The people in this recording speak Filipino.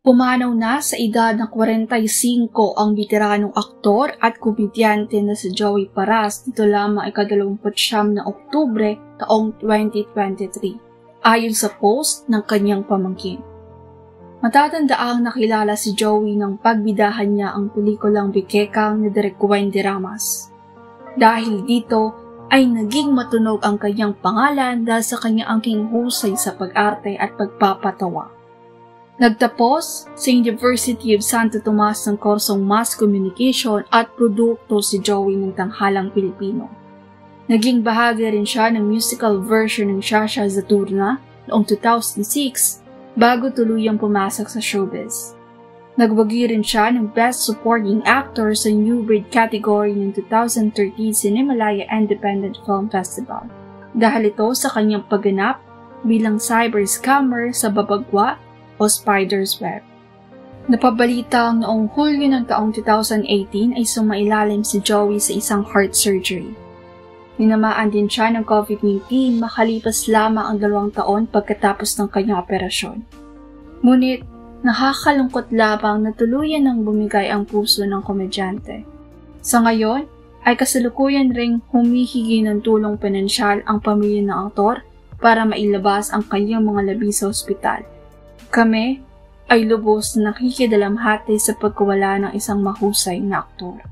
Pumanaw na sa edad na 45 ang veteranong aktor at komedyante na si Joey Paras dito lamang ika-29 na Oktubre taong 2023, ayon sa post ng kanyang pamangkin. Matatandaang nakilala si Joey nang pagbidahan niya ang pelikulang Bikekang ni Direk Wendy Ramos. Dahil dito ay naging matunog ang kanyang pangalan dahil sa kanyang angking husay sa pag-arte at pagpapatawa. Nagtapos sa University of Santo Tomas ng kursong Mass Communication at Produkto si Joey ng Tanghalang Pilipino. Naging bahagi rin siya ng musical version ng Shasha Zaturna noong 2006 bago tuluyang pumasok sa showbiz. Nagwagi rin siya ng Best Supporting Actor sa New Breed category ng 2013 Cinemalaya Independent Film Festival dahil ito sa kanyang pagganap bilang cyber scammer sa Babagwa o Spider's Web. Napabalitang noong Hulyo ng taong 2018 ay sumailalim si Joey sa isang heart surgery. Ninamaan din siya ng COVID-19 makalipas lamang ang 2 taon pagkatapos ng kanyang operasyon. Ngunit, nakakalungkot lamang na tuluyan ng bumigay ang puso ng komedyante. Sa ngayon, ay kasalukuyan ring humihingi ng tulong pinansyal ang pamilya ng aktor para mailabas ang kanyang mga labi sa ospital. Kami ay lubos na nakikidalamhati sa pagkawala ng isang mahusay na aktor.